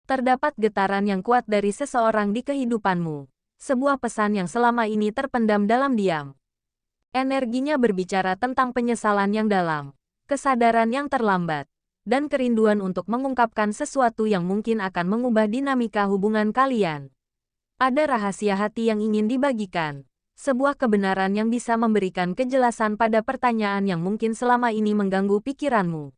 Terdapat getaran yang kuat dari seseorang di kehidupanmu. Sebuah pesan yang selama ini terpendam dalam diam. Energinya berbicara tentang penyesalan yang dalam, kesadaran yang terlambat, dan kerinduan untuk mengungkapkan sesuatu yang mungkin akan mengubah dinamika hubungan kalian. Ada rahasia hati yang ingin dibagikan. Sebuah kebenaran yang bisa memberikan kejelasan pada pertanyaan yang mungkin selama ini mengganggu pikiranmu.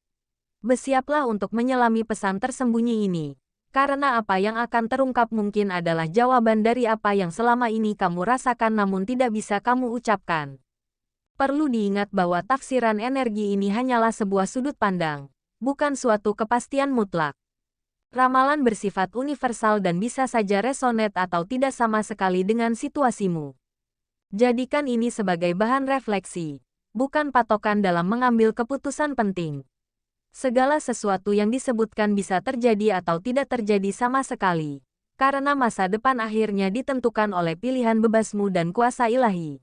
Bersiaplah untuk menyelami pesan tersembunyi ini. Karena apa yang akan terungkap mungkin adalah jawaban dari apa yang selama ini kamu rasakan namun tidak bisa kamu ucapkan. Perlu diingat bahwa tafsiran energi ini hanyalah sebuah sudut pandang, bukan suatu kepastian mutlak. Ramalan bersifat universal dan bisa saja resonate atau tidak sama sekali dengan situasimu. Jadikan ini sebagai bahan refleksi, bukan patokan dalam mengambil keputusan penting. Segala sesuatu yang disebutkan bisa terjadi atau tidak terjadi sama sekali, karena masa depan akhirnya ditentukan oleh pilihan bebasmu dan kuasa ilahi.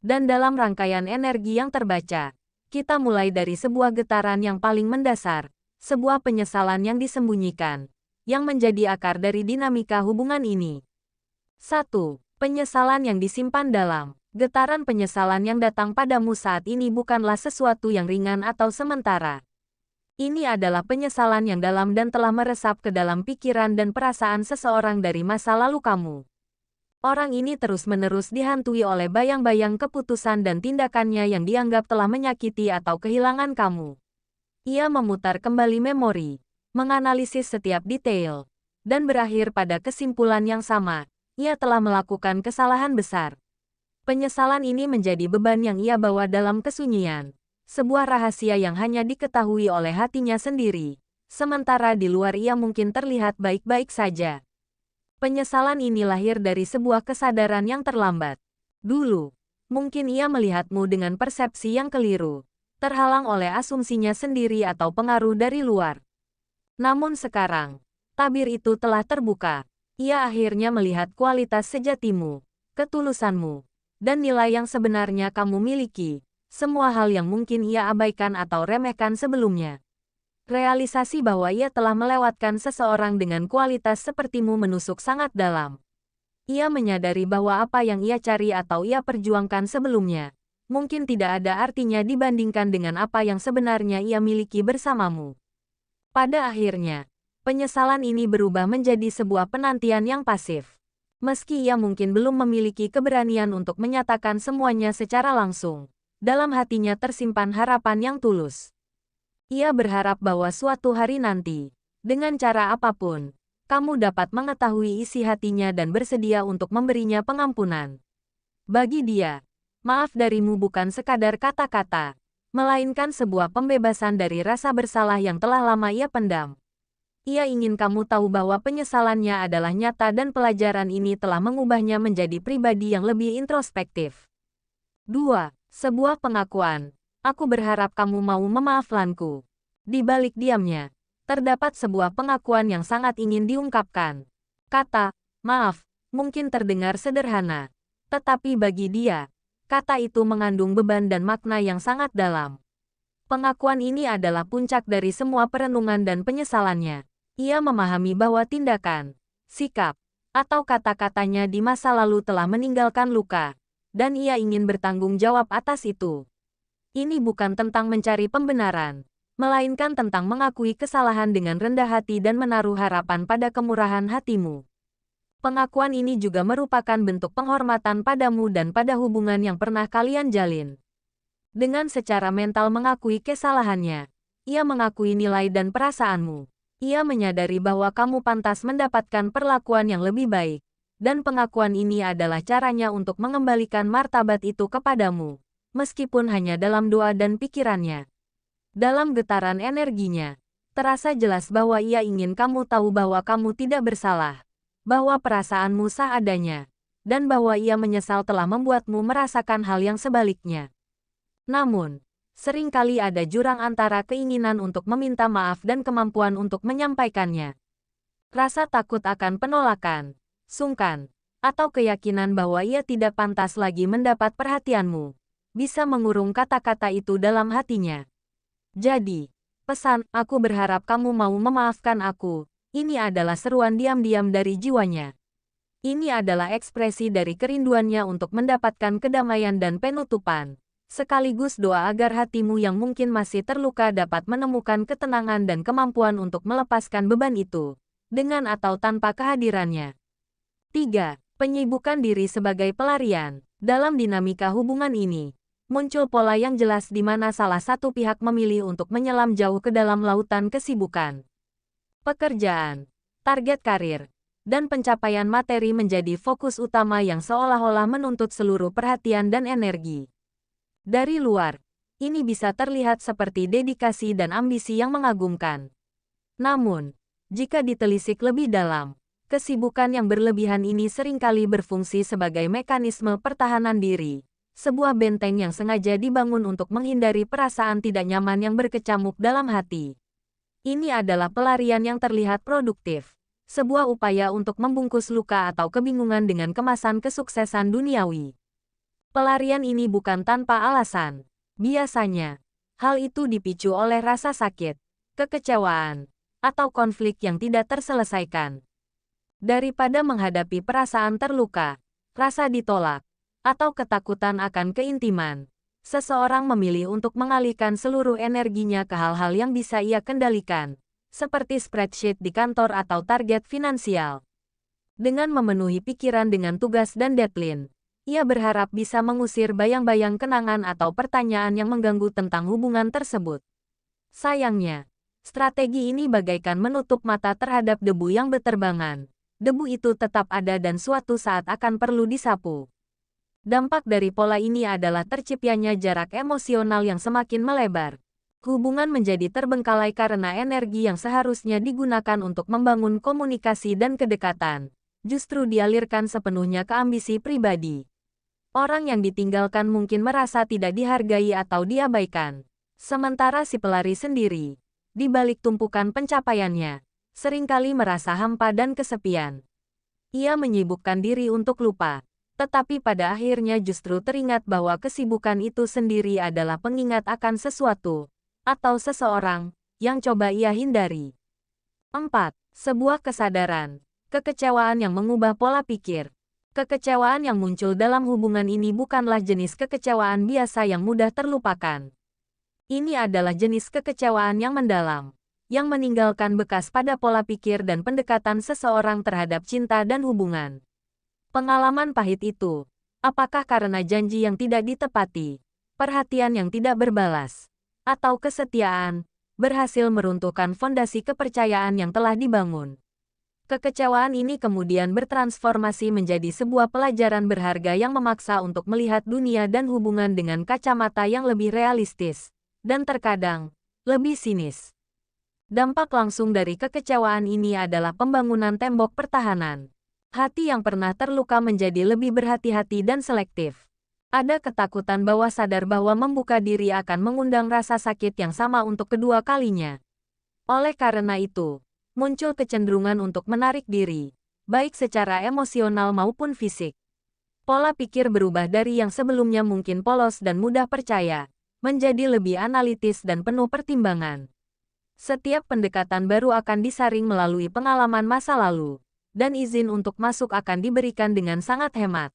Dan dalam rangkaian energi yang terbaca, kita mulai dari sebuah getaran yang paling mendasar, sebuah penyesalan yang disembunyikan, yang menjadi akar dari dinamika hubungan ini. 1. Penyesalan yang disimpan dalam. Getaran penyesalan yang datang padamu saat ini bukanlah sesuatu yang ringan atau sementara. Ini adalah penyesalan yang dalam dan telah meresap ke dalam pikiran dan perasaan seseorang dari masa lalu kamu. Orang ini terus-menerus dihantui oleh bayang-bayang keputusan dan tindakannya yang dianggap telah menyakiti atau kehilangan kamu. Ia memutar kembali memori, menganalisis setiap detail, dan berakhir pada kesimpulan yang sama, ia telah melakukan kesalahan besar. Penyesalan ini menjadi beban yang ia bawa dalam kesunyian. Sebuah rahasia yang hanya diketahui oleh hatinya sendiri, sementara di luar ia mungkin terlihat baik-baik saja. Penyesalan ini lahir dari sebuah kesadaran yang terlambat. Dulu, mungkin ia melihatmu dengan persepsi yang keliru, terhalang oleh asumsinya sendiri atau pengaruh dari luar. Namun sekarang, tabir itu telah terbuka. Ia akhirnya melihat kualitas sejatimu, ketulusanmu, dan nilai yang sebenarnya kamu miliki. Semua hal yang mungkin ia abaikan atau remehkan sebelumnya. Realisasi bahwa ia telah melewatkan seseorang dengan kualitas sepertimu menusuk sangat dalam. Ia menyadari bahwa apa yang ia cari atau ia perjuangkan sebelumnya, mungkin tidak ada artinya dibandingkan dengan apa yang sebenarnya ia miliki bersamamu. Pada akhirnya, penyesalan ini berubah menjadi sebuah penantian yang pasif. Meski ia mungkin belum memiliki keberanian untuk menyatakan semuanya secara langsung. Dalam hatinya tersimpan harapan yang tulus. Ia berharap bahwa suatu hari nanti, dengan cara apapun, kamu dapat mengetahui isi hatinya dan bersedia untuk memberinya pengampunan. Bagi dia, maaf darimu bukan sekadar kata-kata, melainkan sebuah pembebasan dari rasa bersalah yang telah lama ia pendam. Ia ingin kamu tahu bahwa penyesalannya adalah nyata dan pelajaran ini telah mengubahnya menjadi pribadi yang lebih introspektif. 2. Sebuah pengakuan. Aku berharap kamu mau memaafkanku. Di balik diamnya, terdapat sebuah pengakuan yang sangat ingin diungkapkan. Kata, maaf, mungkin terdengar sederhana. Tetapi bagi dia, kata itu mengandung beban dan makna yang sangat dalam. Pengakuan ini adalah puncak dari semua perenungan dan penyesalannya. Ia memahami bahwa tindakan, sikap, atau kata-katanya di masa lalu telah meninggalkan luka. Dan ia ingin bertanggung jawab atas itu. Ini bukan tentang mencari pembenaran, melainkan tentang mengakui kesalahan dengan rendah hati dan menaruh harapan pada kemurahan hatimu. Pengakuan ini juga merupakan bentuk penghormatan padamu dan pada hubungan yang pernah kalian jalin. Dengan secara mental mengakui kesalahannya, ia mengakui nilai dan perasaanmu. Ia menyadari bahwa kamu pantas mendapatkan perlakuan yang lebih baik. Dan pengakuan ini adalah caranya untuk mengembalikan martabat itu kepadamu, meskipun hanya dalam doa dan pikirannya. Dalam getaran energinya, terasa jelas bahwa ia ingin kamu tahu bahwa kamu tidak bersalah, bahwa perasaanmu sah adanya, dan bahwa ia menyesal telah membuatmu merasakan hal yang sebaliknya. Namun, seringkali ada jurang antara keinginan untuk meminta maaf dan kemampuan untuk menyampaikannya. Rasa takut akan penolakan, sungkan, atau keyakinan bahwa ia tidak pantas lagi mendapat perhatianmu, bisa mengurung kata-kata itu dalam hatinya. Jadi, pesan, aku berharap kamu mau memaafkan aku, Ini adalah seruan diam-diam dari jiwanya. Ini adalah ekspresi dari kerinduannya untuk mendapatkan kedamaian dan penutupan, sekaligus doa agar hatimu yang mungkin masih terluka dapat menemukan ketenangan dan kemampuan untuk melepaskan beban itu, dengan atau tanpa kehadirannya. 3. Penyibukan diri sebagai pelarian. Dalam dinamika hubungan ini, muncul pola yang jelas di mana salah satu pihak memilih untuk menyelam jauh ke dalam lautan kesibukan. Pekerjaan, target karir, dan pencapaian materi menjadi fokus utama yang seolah-olah menuntut seluruh perhatian dan energi. Dari luar, ini bisa terlihat seperti dedikasi dan ambisi yang mengagumkan. Namun, jika ditelisik lebih dalam, kesibukan yang berlebihan ini seringkali berfungsi sebagai mekanisme pertahanan diri, sebuah benteng yang sengaja dibangun untuk menghindari perasaan tidak nyaman yang berkecamuk dalam hati. Ini adalah pelarian yang terlihat produktif, sebuah upaya untuk membungkus luka atau kebingungan dengan kemasan kesuksesan duniawi. Pelarian ini bukan tanpa alasan. Biasanya, hal itu dipicu oleh rasa sakit, kekecewaan, atau konflik yang tidak terselesaikan. Daripada menghadapi perasaan terluka, rasa ditolak, atau ketakutan akan keintiman, seseorang memilih untuk mengalihkan seluruh energinya ke hal-hal yang bisa ia kendalikan, seperti spreadsheet di kantor atau target finansial. Dengan memenuhi pikiran dengan tugas dan deadline, ia berharap bisa mengusir bayang-bayang kenangan atau pertanyaan yang mengganggu tentang hubungan tersebut. Sayangnya, strategi ini bagaikan menutup mata terhadap debu yang berterbangan. Debu itu tetap ada dan suatu saat akan perlu disapu. Dampak dari pola ini adalah terciptanya jarak emosional yang semakin melebar. Hubungan menjadi terbengkalai karena energi yang seharusnya digunakan untuk membangun komunikasi dan kedekatan, justru dialirkan sepenuhnya ke ambisi pribadi. Orang yang ditinggalkan mungkin merasa tidak dihargai atau diabaikan. Sementara si pelari sendiri, di balik tumpukan pencapaiannya, seringkali merasa hampa dan kesepian. Ia menyibukkan diri untuk lupa, tetapi pada akhirnya justru teringat bahwa kesibukan itu sendiri adalah pengingat akan sesuatu, atau seseorang, yang coba ia hindari. 4. Sebuah kesadaran, kekecewaan yang mengubah pola pikir. Kekecewaan yang muncul dalam hubungan ini bukanlah jenis kekecewaan biasa yang mudah terlupakan. Ini adalah jenis kekecewaan yang mendalam, yang meninggalkan bekas pada pola pikir dan pendekatan seseorang terhadap cinta dan hubungan. Pengalaman pahit itu, apakah karena janji yang tidak ditepati, perhatian yang tidak berbalas, atau kesetiaan, berhasil meruntuhkan fondasi kepercayaan yang telah dibangun. Kekecewaan ini kemudian bertransformasi menjadi sebuah pelajaran berharga yang memaksa untuk melihat dunia dan hubungan dengan kacamata yang lebih realistis, dan terkadang, lebih sinis. Dampak langsung dari kekecewaan ini adalah pembangunan tembok pertahanan. Hati yang pernah terluka menjadi lebih berhati-hati dan selektif. Ada ketakutan bawah sadar bahwa membuka diri akan mengundang rasa sakit yang sama untuk kedua kalinya. Oleh karena itu, muncul kecenderungan untuk menarik diri, baik secara emosional maupun fisik. Pola pikir berubah dari yang sebelumnya mungkin polos dan mudah percaya, menjadi lebih analitis dan penuh pertimbangan. Setiap pendekatan baru akan disaring melalui pengalaman masa lalu, dan izin untuk masuk akan diberikan dengan sangat hemat.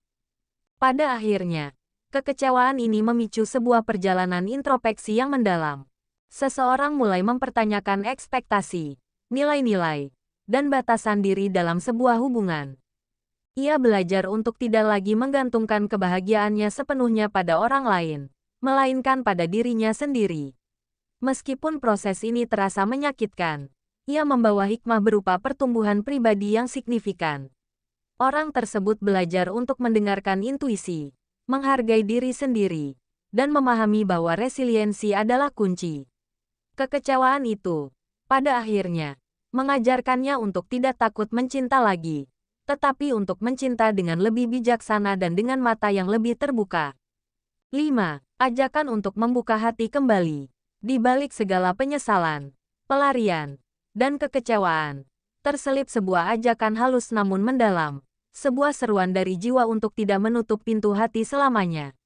Pada akhirnya, kekecewaan ini memicu sebuah perjalanan introspeksi yang mendalam. Seseorang mulai mempertanyakan ekspektasi, nilai-nilai, dan batasan diri dalam sebuah hubungan. Ia belajar untuk tidak lagi menggantungkan kebahagiaannya sepenuhnya pada orang lain, melainkan pada dirinya sendiri. Meskipun proses ini terasa menyakitkan, ia membawa hikmah berupa pertumbuhan pribadi yang signifikan. Orang tersebut belajar untuk mendengarkan intuisi, menghargai diri sendiri, dan memahami bahwa resiliensi adalah kunci. Kekecewaan itu, pada akhirnya, mengajarkannya untuk tidak takut mencinta lagi, tetapi untuk mencinta dengan lebih bijaksana dan dengan mata yang lebih terbuka. 5. Ajakan untuk membuka hati kembali. Di balik segala penyesalan, pelarian, dan kekecewaan, terselip sebuah ajakan halus namun mendalam, sebuah seruan dari jiwa untuk tidak menutup pintu hati selamanya.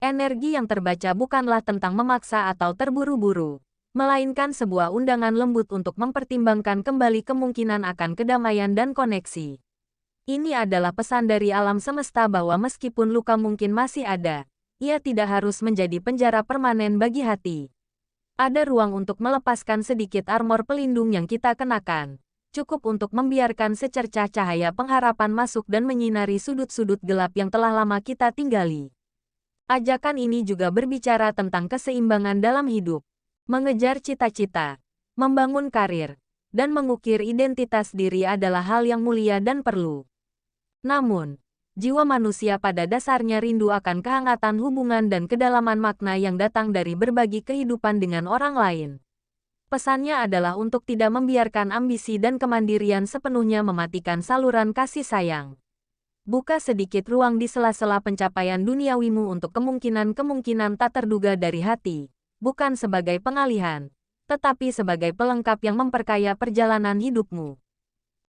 Energi yang terbaca bukanlah tentang memaksa atau terburu-buru, melainkan sebuah undangan lembut untuk mempertimbangkan kembali kemungkinan akan kedamaian dan koneksi. Ini adalah pesan dari alam semesta bahwa meskipun luka mungkin masih ada, ia tidak harus menjadi penjara permanen bagi hati. Ada ruang untuk melepaskan sedikit armor pelindung yang kita kenakan. Cukup untuk membiarkan secercah cahaya pengharapan masuk dan menyinari sudut-sudut gelap yang telah lama kita tinggali. Ajakan ini juga berbicara tentang keseimbangan dalam hidup. Mengejar cita-cita, membangun karir, dan mengukir identitas diri adalah hal yang mulia dan perlu. Namun, jiwa manusia pada dasarnya rindu akan kehangatan hubungan dan kedalaman makna yang datang dari berbagi kehidupan dengan orang lain. Pesannya adalah untuk tidak membiarkan ambisi dan kemandirian sepenuhnya mematikan saluran kasih sayang. Buka sedikit ruang di sela-sela pencapaian duniawimu untuk kemungkinan-kemungkinan tak terduga dari hati, bukan sebagai pengalihan, tetapi sebagai pelengkap yang memperkaya perjalanan hidupmu.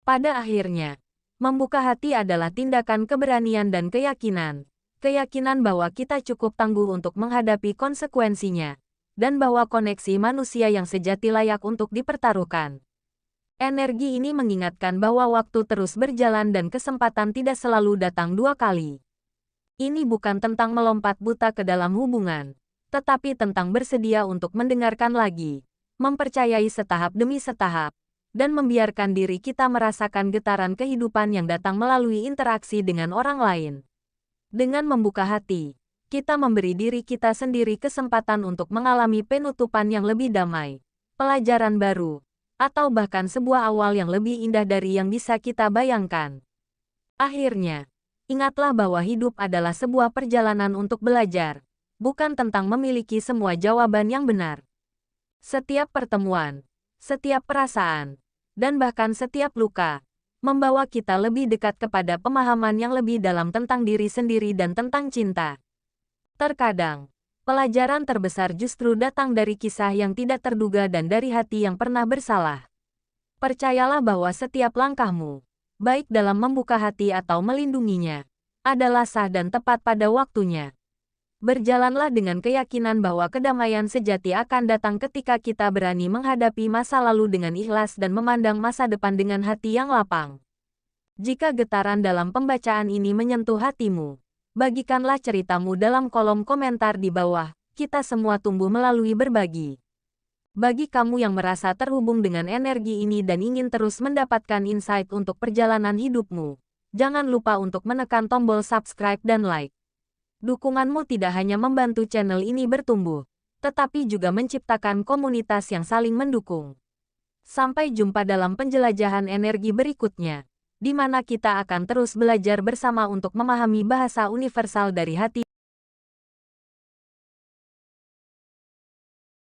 Pada akhirnya, membuka hati adalah tindakan keberanian dan keyakinan. Keyakinan bahwa kita cukup tangguh untuk menghadapi konsekuensinya, dan bahwa koneksi manusia yang sejati layak untuk dipertaruhkan. Energi ini mengingatkan bahwa waktu terus berjalan dan kesempatan tidak selalu datang dua kali. Ini bukan tentang melompat buta ke dalam hubungan, tetapi tentang bersedia untuk mendengarkan lagi, mempercayai setahap demi setahap, dan membiarkan diri kita merasakan getaran kehidupan yang datang melalui interaksi dengan orang lain. Dengan membuka hati, kita memberi diri kita sendiri kesempatan untuk mengalami penutupan yang lebih damai, pelajaran baru, atau bahkan sebuah awal yang lebih indah dari yang bisa kita bayangkan. Akhirnya, ingatlah bahwa hidup adalah sebuah perjalanan untuk belajar, bukan tentang memiliki semua jawaban yang benar. Setiap pertemuan, setiap perasaan, dan bahkan setiap luka, membawa kita lebih dekat kepada pemahaman yang lebih dalam tentang diri sendiri dan tentang cinta. Terkadang, pelajaran terbesar justru datang dari kisah yang tidak terduga dan dari hati yang pernah bersalah. Percayalah bahwa setiap langkahmu, baik dalam membuka hati atau melindunginya, adalah sah dan tepat pada waktunya. Berjalanlah dengan keyakinan bahwa kedamaian sejati akan datang ketika kita berani menghadapi masa lalu dengan ikhlas dan memandang masa depan dengan hati yang lapang. Jika getaran dalam pembacaan ini menyentuh hatimu, bagikanlah ceritamu dalam kolom komentar di bawah. Kita semua tumbuh melalui berbagi. Bagi kamu yang merasa terhubung dengan energi ini dan ingin terus mendapatkan insight untuk perjalanan hidupmu, jangan lupa untuk menekan tombol subscribe dan like. Dukunganmu tidak hanya membantu channel ini bertumbuh, tetapi juga menciptakan komunitas yang saling mendukung. Sampai jumpa dalam penjelajahan energi berikutnya, di mana kita akan terus belajar bersama untuk memahami bahasa universal dari hati.